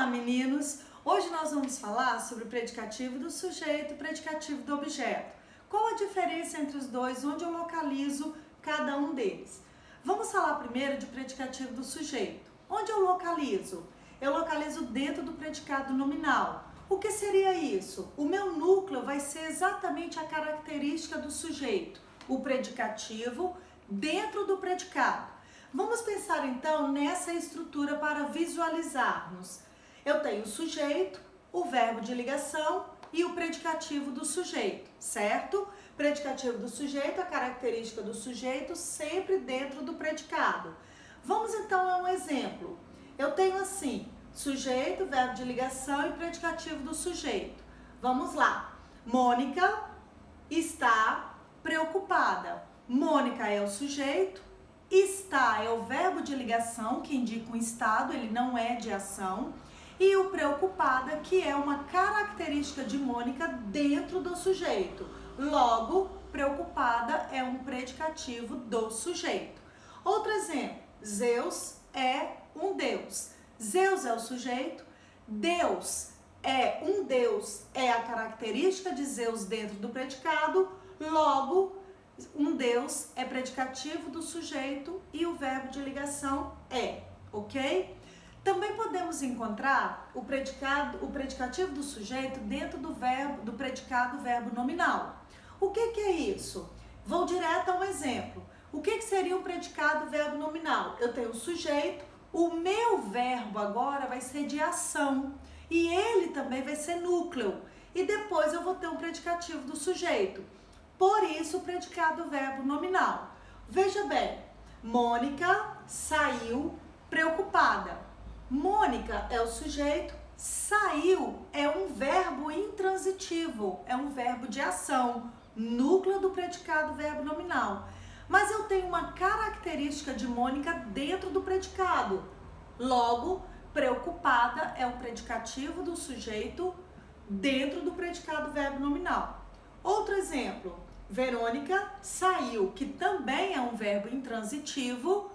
meninos! Hoje nós vamos falar sobre o predicativo do sujeito e o predicativo do objeto. Qual a diferença entre os dois, onde eu localizo cada um deles? Vamos falar primeiro de predicativo do sujeito. Onde eu localizo? Eu localizo dentro do predicado nominal. O que seria isso? O meu núcleo vai ser exatamente a característica do sujeito, o predicativo dentro do predicado. Vamos pensar então nessa estrutura para visualizarmos. Eu tenho o sujeito, o verbo de ligação e o predicativo do sujeito, certo? Predicativo do sujeito, a característica do sujeito sempre dentro do predicado. Vamos então a um exemplo. Eu tenho assim, sujeito, verbo de ligação e predicativo do sujeito. Vamos lá. Mônica está preocupada. Mônica é o sujeito, está é o verbo de ligação que indica um estado, ele não é de ação. E o preocupada, que é uma característica de Mônica dentro do sujeito. Logo, preocupada é um predicativo do sujeito. Outro exemplo, Zeus é um deus. Zeus é o sujeito, Deus é um deus, é a característica de Zeus dentro do predicado, logo, um deus é predicativo do sujeito e o verbo de ligação é, ok? Também podemos encontrar o predicativo do sujeito dentro do predicado verbo nominal. O que é isso? Vou direto a um exemplo. O que seria um predicado verbo nominal? Eu tenho o sujeito, o meu verbo agora vai ser de ação e ele também vai ser núcleo. E depois eu vou ter um predicativo do sujeito. Por isso, o predicado verbo nominal. Veja bem, Mônica saiu preocupada. Mônica é o sujeito, saiu é um verbo intransitivo, é um verbo de ação, núcleo do predicado verbo nominal. Mas eu tenho uma característica de Mônica dentro do predicado. Logo, preocupada é o predicativo do sujeito dentro do predicado verbo nominal. Outro exemplo, Verônica saiu, que também é um verbo intransitivo,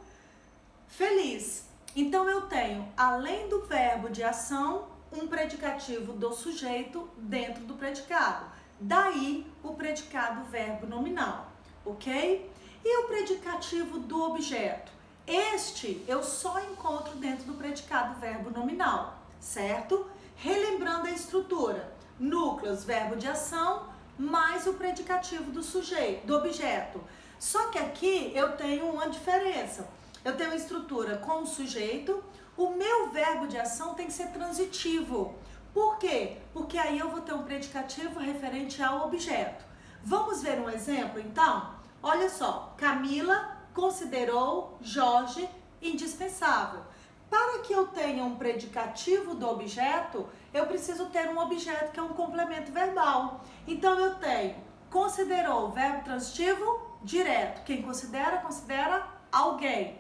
feliz. Então eu tenho, além do verbo de ação, um predicativo do sujeito dentro do predicado. Daí o predicado verbo nominal, ok? E o predicativo do objeto? Este eu só encontro dentro do predicado verbo nominal, certo? Relembrando a estrutura, núcleos, verbo de ação, mais o predicativo do sujeito, do objeto. Só que aqui eu tenho uma diferença. Eu tenho uma estrutura com o sujeito, o meu verbo de ação tem que ser transitivo. Por quê? Porque aí eu vou ter um predicativo referente ao objeto. Vamos ver um exemplo, então? Olha só, Camila considerou Jorge indispensável. Para que eu tenha um predicativo do objeto, eu preciso ter um objeto que é um complemento verbal. Então eu tenho considerou, verbo transitivo, direto. Quem considera, considera alguém.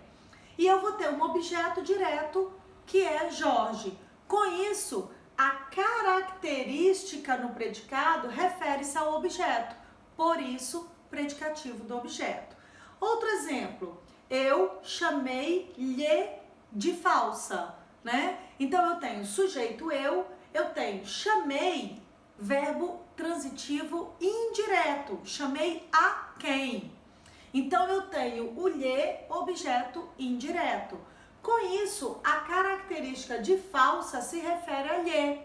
E eu vou ter um objeto direto, que é Jorge. Com isso, a característica no predicado refere-se ao objeto. Por isso, predicativo do objeto. Outro exemplo, eu chamei-lhe de falsa, né? Então, eu tenho sujeito eu tenho chamei, verbo transitivo indireto. Chamei a quem? Então, eu tenho o lhe, objeto indireto. Com isso, a característica de falsa se refere a lhe,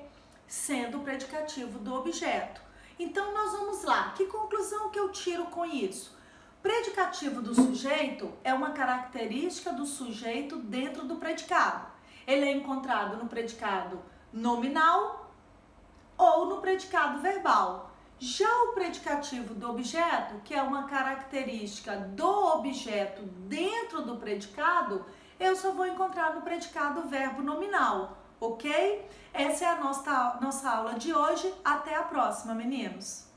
sendo o predicativo do objeto. Então, nós vamos lá. Que conclusão que eu tiro com isso? Predicativo do sujeito é uma característica do sujeito dentro do predicado. Ele é encontrado no predicado nominal ou no predicado verbal. Já o predicativo do objeto, que é uma característica do objeto dentro do predicado, eu só vou encontrar no predicado verbo nominal, ok? Essa é a nossa aula de hoje. Até a próxima, meninos!